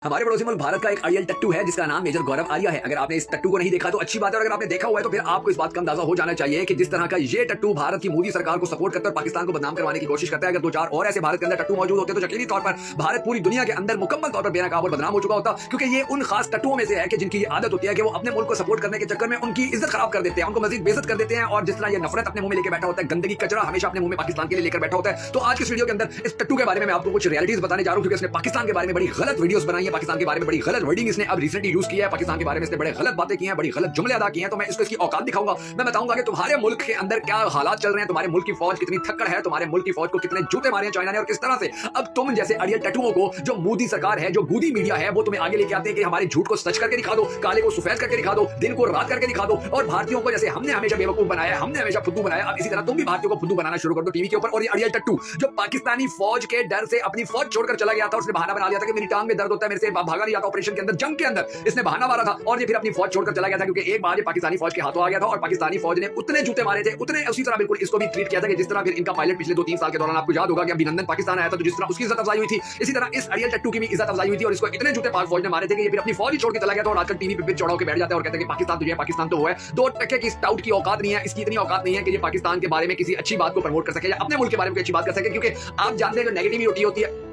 हमारे पड़ोसी मुल्क भारत का एक आईएल टट्टू है जिसका नाम मेजर गौरव आर्या है। अगर आपने इस टट्टू को नहीं देखा तो अच्छी बात है, और अगर आपने देखा हुआ है तो फिर आपको इस बात का अंदाजा हो जाना चाहिए कि जिस तरह का ये टट्टू भारत की मोदी सरकार को सपोर्ट करता है, पाकिस्तान को बदनाम करवाने की कोशिश करता है, अगर दो चार और ऐसे भारत के अंदर टट्टू मौजूद होते तो यकीनी तौर पर भारत पूरी दुनिया के अंदर मुकम्मल तौर पर बेनकाब और बदनाम हो चुका होता, क्योंकि ये उन खास टट्टुओं में से है कि जिनकी आदत होती है कि वो अपने मुल्क को सपोर्ट करने के चक्कर में उनकी इज्जत खराब कर देते हैं, उनको मजीद बेइज्जत कर देते हैं, और जिस तरह ये नफरत अपने मुंह में लेकर बैठा होता है, गंदगी कचरा हमेशा अपने मुंह में पाकिस्तान के लिए लेकर बैठा होता है। तो आज के वीडियो के अंदर इस टट्टू के बारे में मैं आपको कुछ रियलिटीज बताने जा रहा हूं, क्योंकि इसने पाकिस्तान के बारे में बड़ी गलत वीडियोस बनाई है, पाकिस्तान के बारे में बड़ी गलत वर्डिंग इसने अब रिसेंटली यूज किया है, पाकिस्तान के बारे में इसने बड़े गलत बातें की हैं, बड़ी गलत जुमले अदा किए हैं। तो मैं इसको इसकी औकात दिखाऊंगा। मैं बताऊंगा कि तुम्हारे मुल्क के अंदर क्या हालात चल रहे हैं, तुम्हारे मुल्क की फौज कितनी थक्कड़ है, तुम्हारे मुल्क की फौज को कितने जूते मारे हैं चाइना ने, और किस तरह से अब तुम जैसे अड़ियल टट्टुओं को जो मोदी सरकार है, जो गूदी मीडिया है, वो तुम्हें आगे लेके आते हैं कि हमारे झूठ को सच करके दिखा दो, काले को सफेद करके दिखा दो, दिन को रात करके दिखा दो, और भारतीयों को जैसे हमने हमेशा बेवकूफ बनाया, हमने हमेशा फुद्दू बनाया, अब इसी तरह तुम भी भारतीयों को फुद्दू बनाना शुरू कर दो टीवी के ऊपर। और ये अड़ियल टट्टू जो पाकिस्तानी फौज के डर से अपनी फौज छोड़कर चला गया था, उसने बहाना बना लिया था कि मेरी टांग में दर्द होता है, मेरे से भागा नहीं जाता ऑपरेशन के अंदर, जंग के अंदर इसने बहाना मारा था, और ये फिर अपनी फौज छोड़कर चला गया था, क्योंकि एक बार ये पाकिस्तानी फौज के हाथों आ गया था, और पाकिस्तानी फौज ने उतने जूते मारे थे, उतने उसी तरह बिल्कुल इसको भी ट्रीट किया था कि जिस तरह फिर इनका पायलट पिछले 2-3 साल के दौरान, आपको याद होगा कि अभिनंदन पाकिस्तान आया था तो जिस तरह उसकी इज्जत अफजाई हुई थी, इसी तरह इस अड़ियल टट्टू की भी इज्जत अफजाई हुई थी, और इसको इतने जूते पाक फौज ने मारे थे कि ये फिर अपनी फौज ही छोड़ के चला गया था, और आजकल टीवी पे चढ़ा के बैठ जाता है और कहते हैं कि पाकिस्तान तो ये पाकिस्तान तो वो है। 2 टके की स्टाउट की औकात नहीं है, इसकी इतनी औकात नहीं है कि ये पाकिस्तान के बारे में किसी अच्छी बात को प्रमोट कर सके या अपने मुल्क के बारे में अच्छी बात कर सके, क्योंकि आप जानते हैं जो नेगेटिविटी होती है,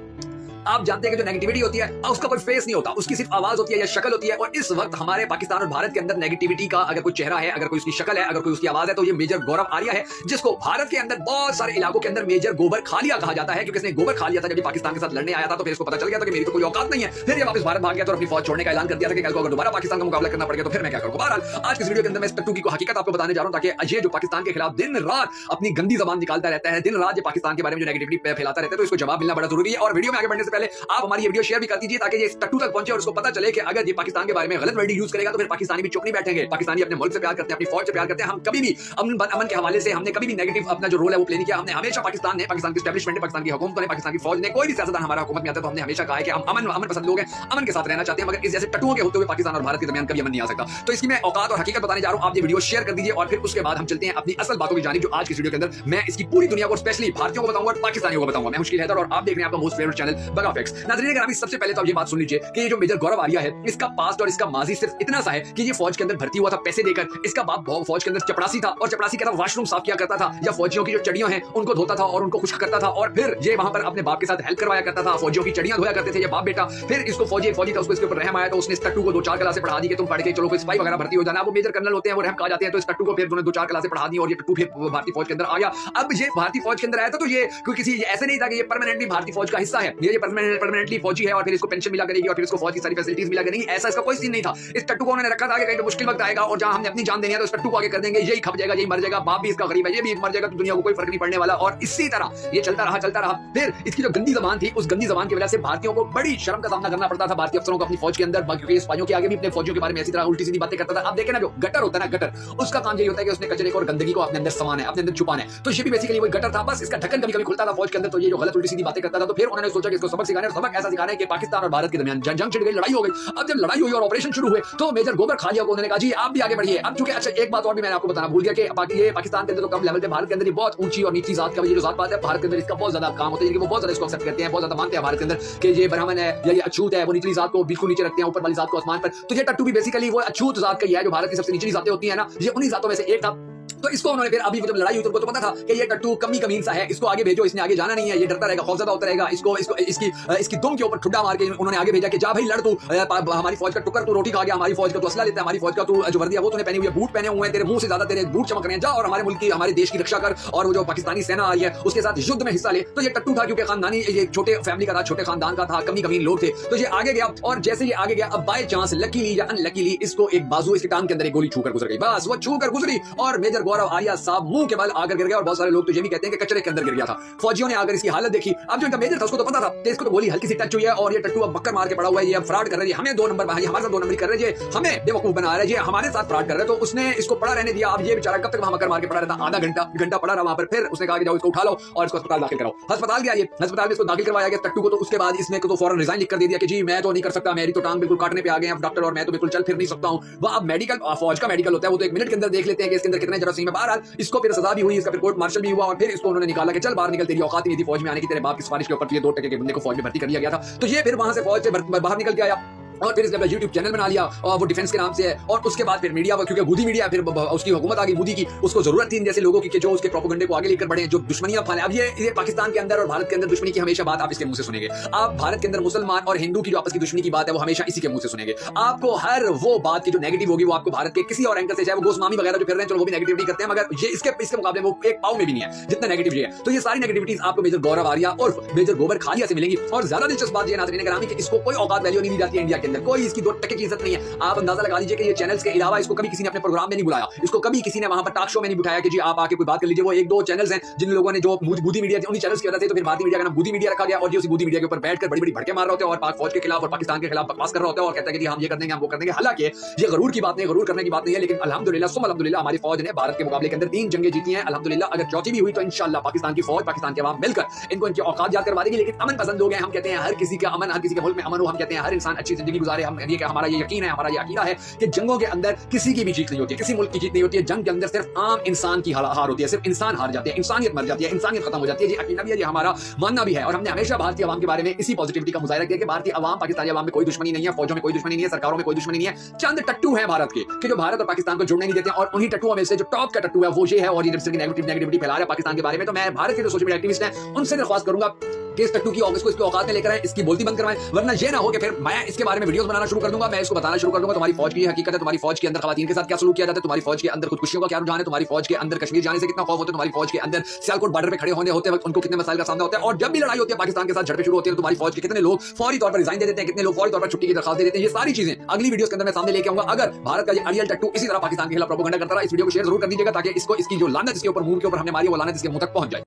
आप जानते हैं कि जो नेगेटिविटी होती है उसका कोई फेस नहीं होता, उसकी सिर्फ आवाज होती है या शक्ल होती है, और इस वक्त हमारे पाकिस्तान और भारत के अंदर नेगेटिविटी का अगर कोई चेहरा है, अगर कोई उसकी शक्ल है, अगर कोई उसकी आवाज है, तो ये मेजर गौरव आर्या है, जिसको भारत के अंदर बहुत सारे इलाकों के अंदर मेजर गोबर खालिया कहा जाता है, क्योंकि इसने गोबर खा लिया था जब पाकिस्तान के साथ लड़ने आया था, तो फिर इसको पता चल गया था कि मेरी तो कोई औकात नहीं है, फिर ये वापस भारत भाग गया तो अपनी फौज छोड़ने का ऐलान कर दिया था कि कल को अगर दोबारा पाकिस्तान का मुकाबला करना पड़ेगा तो फिर मैं क्या करूंगा। बहरहाल आज इस वीडियो के अंदर मैं इस टट्टू की हकीकत आपको बताने जा रहा हूं, ताकि ये जो पाकिस्तान के खिलाफ दिन रात अपनी गंदी जबान निकालता रहता है, दिन रात ये पाकिस्तान के बारे में जो नेगेटिविटी फैलाता रहता है, तो इसको जवाब मिलना बड़ा जरूरी है। और वीडियो में आगे बढ़ने से पहले आप हमारी वीडियो शेयर भी कर दीजिए, ताकि ये इस टट्टू तक पहुंचे और उसको पता चले कि अगर ये पाकिस्तान के बारे में गलत वर्डिंग यूज करेगा तो फिर पाकिस्तानी भी चुप नहीं बैठेंगे। पाकिस्तानी अपने मुल्क से प्यार करते हैं, अपनी फौज से प्यार करते हैं, हम कभी भी अमन के हवाले से हमने कभी भी नेगेटिव अपना जो रोल है वो प्ले नहीं किया। हमने हमेशा पाकिस्तान ने, पाकिस्तान की एस्टैब्लिशमेंट ने, पाकिस्तान की हुकूमत ने, पाकिस्तान की फौज ने, कोई भी सियासतदान हमारा हुकूमत में आता है तो हमने हमेशा कहा है कि हम अमन पसंद लोग हैं, अमन के साथ रहना चाहते हैं, मगर इस जैसे टट्टुओं के होते हुए पाकिस्तान और भारत के दरमियान कभी अमन नहीं आ सकता। तो इसकी मैं औकात और हकीकत बताने जा रहा हूं, आप ये वीडियो शेयर कर दीजिए, और फिर उसके बाद हम चलते हैं अपनी असल बातों की जानिब, जो आज की वीडियो के अंदर मैं इसकी पूरी दुनिया को, स्पेशली भारतीयों को बताऊंगा और पाकिस्तानियों को बताऊंगा। मैं मुश्किल हैदर और आप देख रहे हैं आपका मोस्ट फेवरेट चैनल बगा फैक्ट्स। नाज़रीन अगर सबसे पहले तो आप ये बात सुन लीजिए कि ये जो मेजर गौरव आर्या है, इसका पास्ट और इसका माजी सिर्फ इतना सा है कि ये फौज के अंदर भर्ती हुआ था पैसे देकर, इसका बाप फौज के अंदर चपरासी था, और चपरासी कहता वॉशरूम साफ किया करता था, या फौजियों की जो चड़ियां हैं उनको धोता था और उनको खुश्क करता था, और फिर ये वहां पर अपने बाप के साथ हेल्प करवाया करता था, फौजियों की चड़ियां धोया करते थे ये बाप बेटा। फिर इसको फौजी था, उसको इसके ऊपर रहम आया तो उसने इस टट्टू को 2-4 क्लासे पढ़ा दी कि तुम पढ़ के चलो कोई सिपाही वगैरह भर्ती हो जाना। वो मेजर कर्नल होते हैं, वो रहम कहा जाते हैं, तो इस टट्टू को फिर 2-4 क्लासे पढ़ा दी और ये टट्टू फिर भारतीय फौज के अंदर आया। अब ये भारतीय फौज के अंदर आया था तो ये कोई किसी ऐसे नहीं था कि ये परमानेंटली भारतीय फौज का हिस्सा है, ये परमानेंटली फौजी है और फिर इसको पेंशन मिला करेगी और फिर इसको फौज की सारी फैसिलिटीज मिला करेगी, ऐसा इसका कोई सीन नहीं था। इस टट्टू को उन्होंने रखा था कि कहीं मुश्किल वक्त आएगा और जहां हमने अपनी जान देनी है तो इस टट्टू को आगे कर देंगे, यही खप जाएगा, यही मर जाएगा, बाप भी इसका गरीब है, ये भी मर जाएगा, तो दुनिया को कोई फर्क नहीं पड़ने वाला। और इसी तरह ये चलता रहा। फिर इसकी जो गंदी जबान थी, उस गंदी जबान की वजह से भारतीयों को बड़ी शर्म का सामना करना पड़ता था, भारतीय अफसरों को अपनी फौज के अंदर, क्योंकि सिपाहियों के आगे भी अपने फौजियों के बारे में ऐसी तरह उल्टी सीधी बातें करता था। आप देखें ना, जो गटर होता है ना, गटर, उसका काम यही होता है कि उसने कचरे को और गंदगी को अपने अंदर समाना है, अपने अंदर छुपाना है। तो ये भी बेसिकली वही गटर था, बस इसका ढक्कन कभी खुलता था फौज के अंदर, तो ये जो गलत उल्टी सीधी बातें करता था। तो फिर उन्होंने सोचा कि इसको सबक सिखाना है, सबक ऐसा सिखाना है कि पाकिस्तान और भारत के दरमियान जंग छिड़ गई, लड़ाई हो गई। अब जब लड़ाई हुई और ऑपरेशन शुरू हुए तो मेजर गोबर खालिया को उन्होंने कहा जी आप भी आगे बढ़िए। अब चूंकि अच्छा एक बात और भी मैंने आपको बताना भूल गया कि ये पाकिस्तान के अंदर तो कम लेवल पे, भारत के अंदर बहुत ऊंची और नीची जात का जो जात पात है, भारत के अंदर इसका बहुत ज्यादा काम होता है, वो बहुत ज्यादा इसको एक्सेप्ट करते हैं, बहुत ज्यादा मानते हैं भारत के अंदर कि ये ब्राह्मण है या ये अछूत है, वो निचली जात को बिल्कुल नीचे रखते हैं, ऊपर वाली जात को आसमान पर। तो ये टट्टू भी बेसिकली वो अछूत जात का ही है, जो भारत की सबसे निचली जातें होती है ना, ये उन्हीं जातों में से एक था। तो इसको उन्होंने फिर अभी जब लड़ाई हुई तो उनको तो पता था कि ये टट्टू कमीन सा है, इसको आगे भेजो, इसने आगे जाना नहीं है, ये डरता रहेगा, खौफजदा होता रहेगा, इसकी दुम के ऊपर ठुड्डा मार के उन्होंने आगे भेजा कि जा भाई लड़, तू हमारी फौज का टुकर, तू रोटी खा गया, हमारी फौज का तू असला लेता है, हमारी फौज का तू जो वर्दी है वो तूने पहनी हुई है, बूट पहने हुए हैं, तेरे मुंह से ज्यादा तेरे बूट चमक रहे हैं, जा और हमारे मुल्क की, हमारे देश की रक्षा कर, और वो जो पाकिस्तानी सेना आ रही है उसके साथ युद्ध में हिस्सा ले। तो ये टट्टू था, क्योंकि खानदानी, ये छोटे फैमिली का था, छोटे खानदान का था, कमीन लोग थे, तो ये आगे गया। और जैसे ये आगे गया, अब बाय चांस लकीली या अनलकीली इसको एक बाजू इसकी टांग के अंदर एक गोली छूकर गुजर गई, बस वो छूकर गुजरी और मेजर गौरव आर्या साहब मुंह के बल आकर गिर गया। और बहुत सारे लोग तो ये भी कहते हैं कि कचरे के अंदर गिर गया था। फौजियों ने आकर इसकी हालत देखी। अब जो इनका मेजर था उसको तो पता था कि इसको तो गोली हल्की सी टच हुई है और ये टट्टू अब बक्कर मार के पड़ा हुआ है, ये अब फ्रॉड कर रही है, हमें 2 नंबर हमारे साथ 2 नंबरी कर रही है, हमें बेवकूफ बना रहा है, ये हमारे साथ फ्रॉड कर रहा है। तो उसने इसको पड़ा रहने दिया। अब ये बेचारा कब तक वहां बक्कर मार के पड़ा रहता, आधा घंटा पड़ा रहा वहां पर। फिर उसने कहा कि जाओ इसको उठा लो और इसको अस्पताल दाखिल कराओ। अस्पताल गया, ये अस्पताल में इसको दाखिल करवाया गया टट्टू को। तो उसके बाद इसने तो फौरन रिजाइन लिख कर दे दिया कि जी मैं तो नहीं कर सकता, मेरी तो टांग बिल्कुल काटने पे आ गए हैं डॉक्टर, और मैं तो बिल्कुल चल फिर नहीं सकता हूं। वो अब मेडिकल, फौज का मेडिकल होता है, वो तो 1 मिनट के अंदर देख लेते हैं कि इसके अंदर कितने डेंजरस सीन में। बहरहाल इसको फिर सजा भी हुई, इसका फिर कोर्ट मार्शल भी हुआ और फिर इसको उन्होंने निकाला कि चल बाहर निकल, तेरी औकात ही नहीं थी फौज में आने की, तेरे बाप की सिफारिश के ऊपर तुझे 2% के बंदे को फौज में भर्ती कर लिया गया था। तो ये फिर वहां से फौज से बाहर निकल के आया और फिर इसने अपना यूट्यूब चैनल बना लिया और वो डिफेंस के नाम से है। और उसके बाद फिर मीडिया, क्योंकि मोदी मीडिया, फिर उसकी हुकूमत आ गई मोदी की, उसको जरूरत थी इन जैसे लोगों की कि जो उसके प्रोपेगेंडे को आगे लेकर बढ़े, जो दुश्मनियां फैलाएं। अब ये पाकिस्तान के अंदर और भारत के अंदर दुश्मनी की हमेशा बात आप इसके मुंह से सुनेंगे। आप भारत के अंदर मुसलमान और हिंदू की जो आपस की दुश्मनी की बात है वो हमेशा इसी के मुंह से सुनेंगे। आपको हर वो बात की जो नेगेटिव होगी वो आपको भारत के किसी और एंकर से, चाहे वो गोस्वामी वगैरह जो फिर रहे हैं, चलो वो भी नेगेटिविटी करते हैं, मगर ये इसके मुकाबले में वो एक पाव में भी नहीं है जितना नेगेटिविटी है। तो ये सारी नेगेटिविटीज आपको मेजर गौरव आर्या और मेजर गोबर खालिया से मिलेंगी। और ज्यादा दिलचस्प बात ये नाज़रीन करामी कि इसको कोई औकात वैल्यू नहीं दी जाती है इंडिया के अंदर, कोई इसकी 2 टके की इज्जत नहीं है। आप अंदाजा लगा लीजिए कि ये चैनल्स के अलावा इसको कभी किसी ने अपने प्रोग्राम में नहीं बुलाया, इसको कभी किसी ने वहां पर टॉक शो में नहीं बिठाया कि जी आप आके कोई बात कर लीजिए। वो 1-2 चैनल्स हैं जिन लोगों ने जो बूदी मीडिया, उन्हीं चैनल्स की वजह से तो फिर भारतीय मीडिया का नाम बूदी मीडिया रखा गया और जो उसी बूदी मीडिया के ऊपर बैठकर बड़ी-बड़ी भड़के मार रहे होते हैं और पाक फौज के खिलाफ और पाकिस्तान के खिलाफ बकवास कर रहे होते हैं और कहते हैं कि हम ये कर देंगे, हम वो कर देंगे। हालांकि ये गरूर की बात नहीं, गरूर करने की बात नहीं है, लेकिन अल्हम्दुलिल्लाह सुम्मा अल्हम्दुलिल्लाह हमारी फौज ने भारत के मुकाबले के अंदर 3 जंगें जीती हैं। अल्हम्दुलिल्लाह अगर चौथी भी हुई तो इंशाअल्लाह पाकिस्तान की फौज, पाकिस्तान के अवाम मिलकर इनको इनकी औकात याद करवा देगी। लेकिन अमन पसंद लोग हैं, हम कहते हैं हर किसी का अमन, हर किसी के मुल्क में अमन हो, हम कहते हैं हर इंसान अच्छी जिंदगी गुजारे। हम ये हमारा ये यकीन है, हमारा ये अकीदा है कि जंगों के अंदर किसी की भी जीत नहीं होती है, किसी मुल्क की जीत नहीं होती है। जंग के अंदर सिर्फ आम इंसान की हार होती है, सिर्फ इंसान हार जाते हैं, इंसानियत मर जाती है, इंसानियत खत्म हो जाती है। ये अकीदा भी है, ये हमारा मानना भी है और हमने हमेशा भारतीय अवाम के बारे में इसी पॉजिटिविटी का मुजाहिरा किया कि भारतीय अवाम, पाकिस्तानी अवाम में कोई दुश्मनी नहीं है, फौजों में कोई दुश्मनी नहीं है, सरकारों में कोई दुश्मनी नहीं है। चंद टट्टू हैं भारत के कि जो भारत और पाकिस्तान को जुड़ने नहीं देते हैं और उन्हीं टट्टुओं में से जो टॉप का टट्टू है वो ये है और ये नेगेटिविटी फैला रहा है पाकिस्तान के बारे में। तो मैं भारत के जो सोशल मीडिया एक्टिविस्ट हैं उनसे दरख्वास्त करूंगा कि इस टट्टू की ऑफिस को इसकी औकात में लेकर आए, इसकी बोलती बंद करवाएं, वरना ये ना हो कि फिर मैं इसके बारे में वीडियोस बनाना शुरू कर दूंगा, मैं इसको बताना शुरू कर दूंगा तुम्हारी फौज की हकीकत है, तुम्हारी फौज के अंदर खवातीन के साथ क्या सलूक किया जाता है, तुम्हारी फौज के अंदर खुदकुशियों का क्या रुझान है, तुम्हारी फौज के अंदर कश्मीर जाने से कितना खौफ होता है, तुम्हारी फौज के अंदर सियालकोट बॉर्डर पे खड़े होने होते वक्त उनको कितने मसाइल का सामना होता है। और जब भी लड़ाई होती है पाकिस्तान के साथ झड़पें शुरू होती है तो तुम्हारी फौज के कितने लोग फौरी तौर पर रिजाइन दे देते हैं, कितने लोग फौरी तौर पर छुट्टी की दरखास्त दे देते हैं। ये सारी चीजें अगली वीडियोस के अंदर मैं सामने लेके आऊंगा। अगर भारत का ये अड़ियल टट्टू इसी तरह पाकिस्तान के खिलाफ प्रोपेगेंडा करता रहा, इस वीडियो को शेयर जरूर कर दीजिएगा ताकि इसकी जो लानत इसके ऊपर मुंह के ऊपर हमने मारी वो लानत इसके मुंह तक पहुंच जाए।